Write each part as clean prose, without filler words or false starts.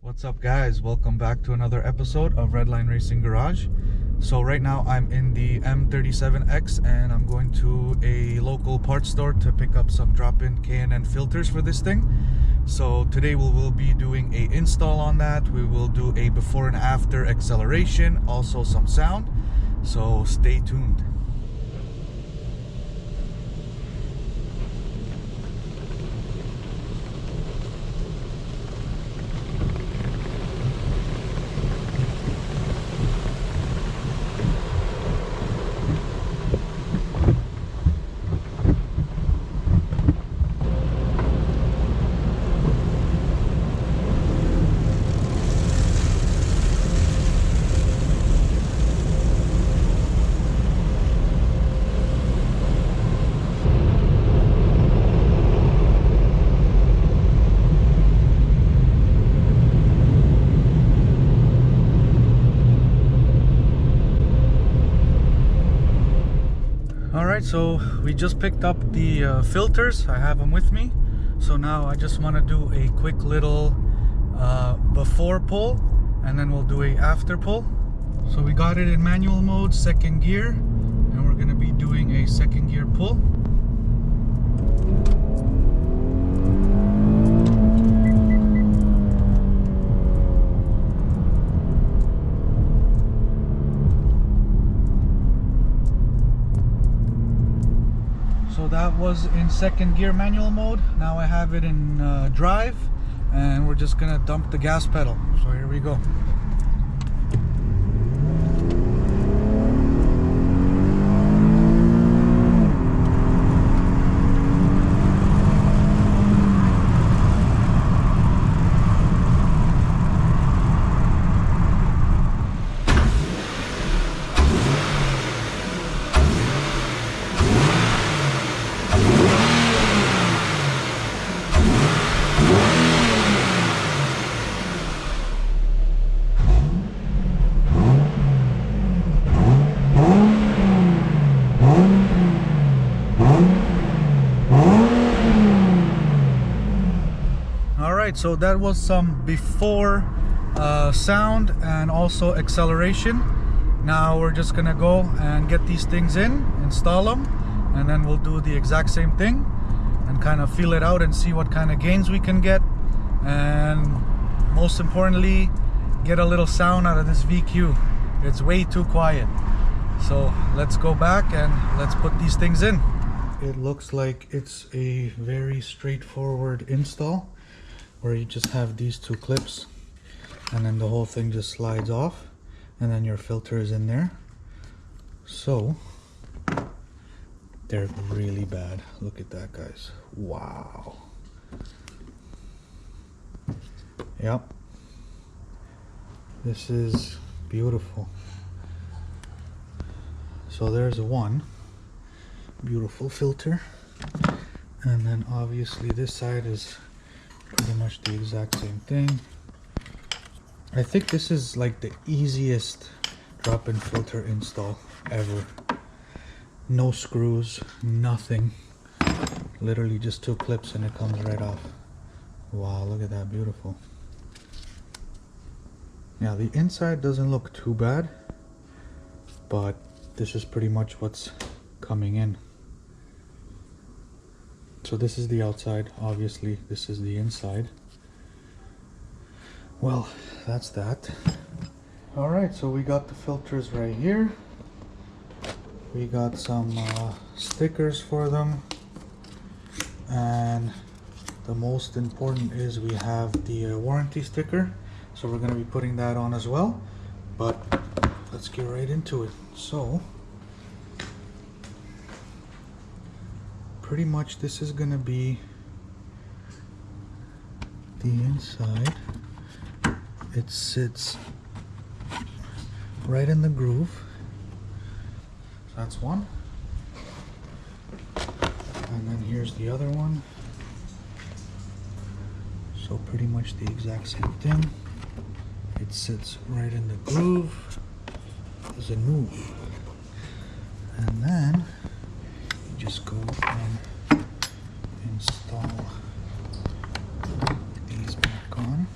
What's up guys, welcome back to another episode of Redline Racing Garage. So right now I'm in the M37X and I'm going to a local parts store to pick up some drop-in K&N filters for this thing. So today we will be doing a install on that. We will do a before and after acceleration, also some sound. So stay tuned. Alright, so we just picked up the filters. I have them with me. So now I just want to do a quick little before pull and then we'll do a after pull. So we got it in manual mode, second gear, and we're going to be doing a second gear pull. So that was in second gear manual mode. Now I have it in drive, and we're just gonna dump the gas pedal. So here we go. So that was some before sound and also acceleration. Now we're just gonna go and get these things in, install them, and then we'll do the exact same thing and kind of feel it out and see what kind of gains we can get, and most importantly get a little sound out of this VQ. It's way too quiet. So let's go back and let's put these things in. It looks like it's a very straightforward install, where you just have these two clips and then the whole thing just slides off and then your filter is in there. So they're really bad. Look at that, guys. Wow. Yep, this is beautiful. So there's one beautiful filter, and then obviously this side is pretty much the exact same thing. I think this is like the easiest drop-in filter install ever. No screws, nothing. Literally just two clips and it comes right off. Wow, look at that, beautiful. Yeah, the inside doesn't look too bad, but this is pretty much what's coming in. So this is the outside, obviously this is the inside. Well, that's that. Alright, so we got the filters right here. We got some stickers for them. And the most important is we have the warranty sticker. So we're going to be putting that on as well. But let's get right into it. So pretty much this is gonna be the inside. It sits right in the groove. So that's one. And then here's the other one. So pretty much the exact same thing. It sits right in the groove. Doesn't move. And then you just go and install these back on.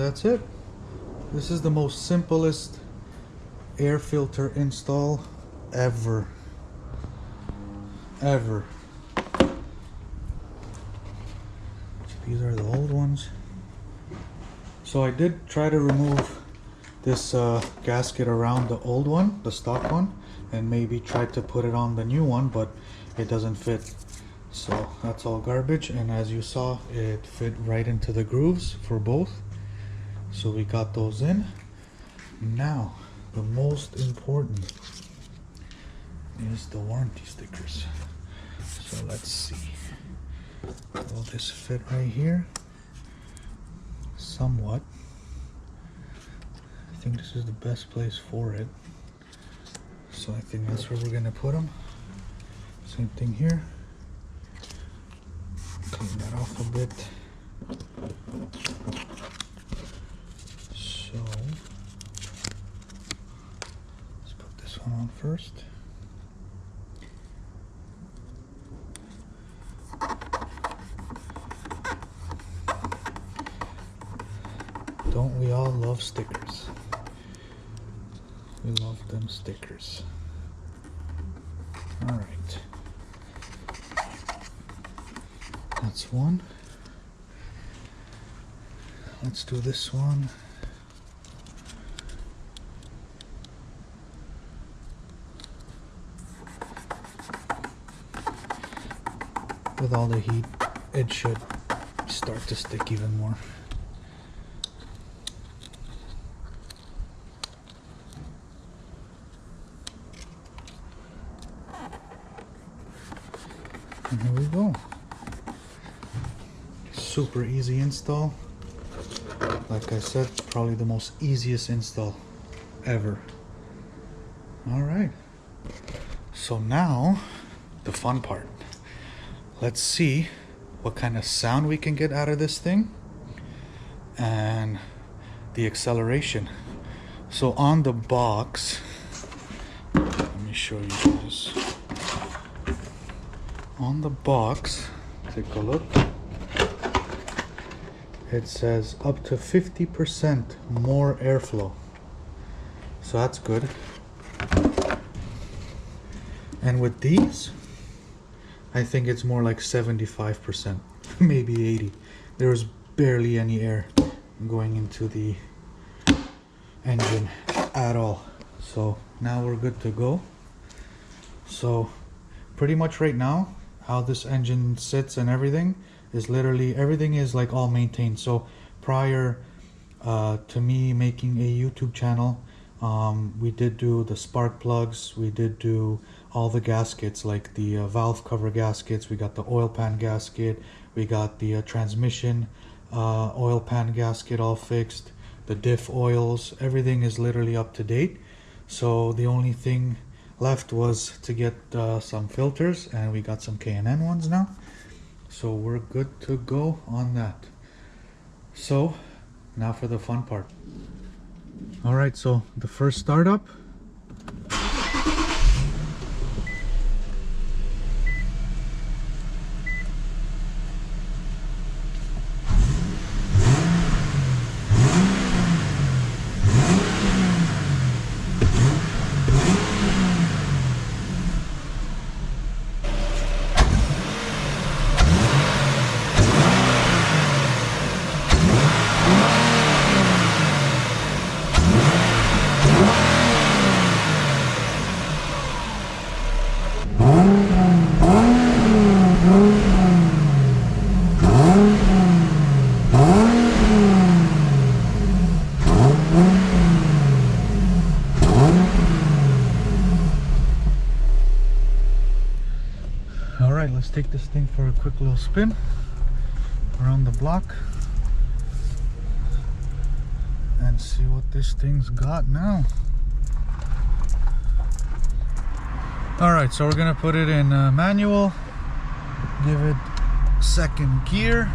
that's it. This is the most simplest air filter install ever. These are the old ones. So I did try to remove this gasket around the old one, the stock one, and maybe try to put it on the new one, but it doesn't fit. So that's all garbage, and as you saw, it fit right into the grooves for both. So we got those in. Now, the most important is the warranty stickers. So let's see. Will this fit right here? Somewhat. I think this is the best place for it. So I think that's where we're gonna put them. Same thing here. Clean that off a bit. So let's put this one on first. Don't we all love stickers? We love them stickers. All right. That's one. Let's do this one. With all the heat, it should start to stick even more. And here we go. Super easy install. Like I said, probably the most easiest install ever. All right. So now, the fun part. Let's see what kind of sound we can get out of this thing and the acceleration. So on the box, let me show you this. On the box, take a look. It says up to 50% more airflow. So that's good. And with these, I think it's more like 75%, maybe 80. There was barely any air going into the engine at all. So now we're good to go. So pretty much right now, how this engine sits and everything is literally, everything is like all maintained. So prior to me making a YouTube channel, we did do the spark plugs, we did do all the gaskets, like the valve cover gaskets, we got the oil pan gasket, we got the transmission oil pan gasket all fixed, the diff oils, everything is literally up to date. So the only thing left was to get some filters, and we got some K&N ones now. So we're good to go on that. So now for the fun part. All right, so the first startup. Alright, let's take this thing for a quick little spin around the block and see what this thing's got now. Alright, so we're gonna put it in manual, give it second gear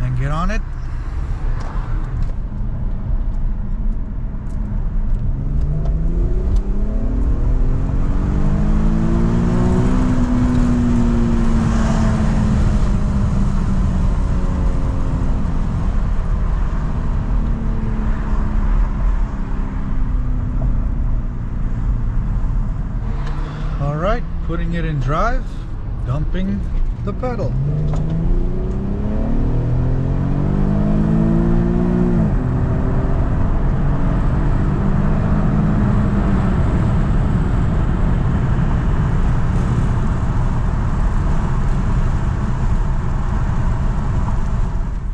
and get on it. putting it in drive, dumping the pedal.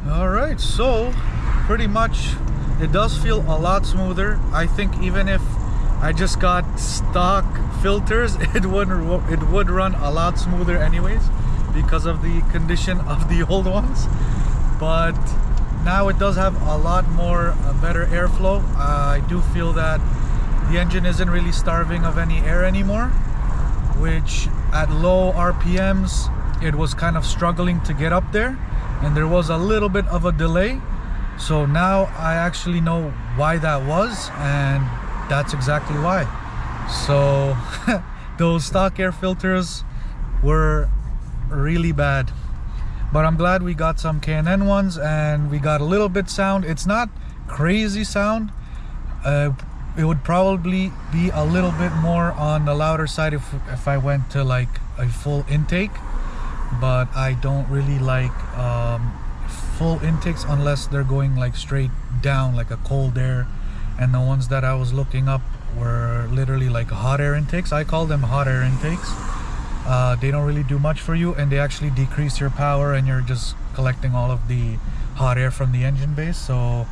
Alright, so pretty much it does feel a lot smoother. I think even if I just got stock filters, it would run a lot smoother anyways because of the condition of the old ones. But now it does have a lot more better airflow. I do feel that the engine isn't really starving of any air anymore, which at low RPMs it was kind of struggling to get up there, and there was a little bit of a delay. So now I actually know why that was, and that's exactly why. So those stock air filters were really bad, but I'm glad we got some K&N ones and we got a little bit sound. It's not crazy sound. It would probably be a little bit more on the louder side if I went to like a full intake, but I don't really like full intakes unless they're going like straight down like a cold air, and the ones that I was looking up were literally like hot air intakes. I call them hot air intakes. They don't really do much for you, and they actually decrease your power, and you're just collecting all of the hot air from the engine base. So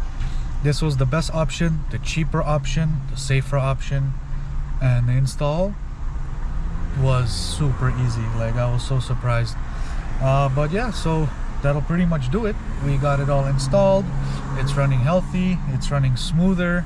this was the best option, the cheaper option, the safer option, and the install was super easy. Like, I was so surprised. But yeah, so that'll pretty much do it. We got it all installed. It's running healthy, it's running smoother,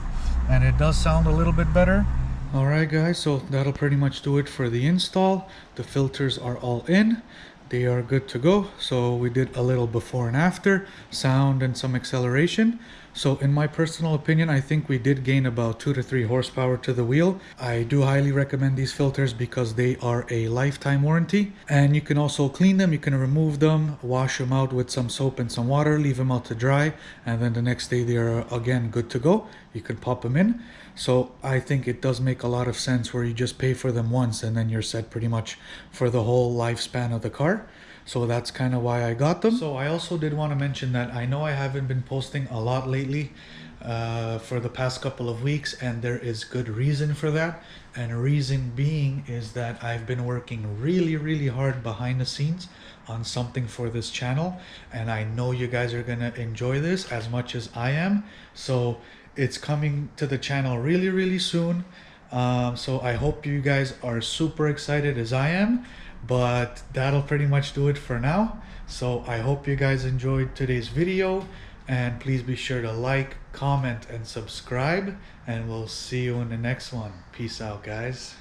and it does sound a little bit better. Alright guys, so that'll pretty much do it for the install. The filters are all in, they are good to go. So we did a little before and after, sound and some acceleration. So in my personal opinion, I think we did gain about 2 to 3 horsepower to the wheel. I do highly recommend these filters because they are a lifetime warranty, and you can also clean them, you can remove them, wash them out with some soap and some water, leave them out to dry, and then the next day they are again good to go. You can pop them in. So I think it does make a lot of sense where you just pay for them once and then you're set pretty much for the whole lifespan of the car. So that's kind of why I got them. So I also did want to mention that I know I haven't been posting a lot lately for the past couple of weeks, and there is good reason for that. And reason being is that I've been working really hard behind the scenes on something for this channel, and I know you guys are gonna enjoy this as much as I am. So it's coming to the channel really soon. So I hope you guys are super excited as I am. But that'll pretty much do it for now. So I hope you guys enjoyed today's video, and please be sure to like, comment, and subscribe, and we'll see you in the next one. Peace out, guys.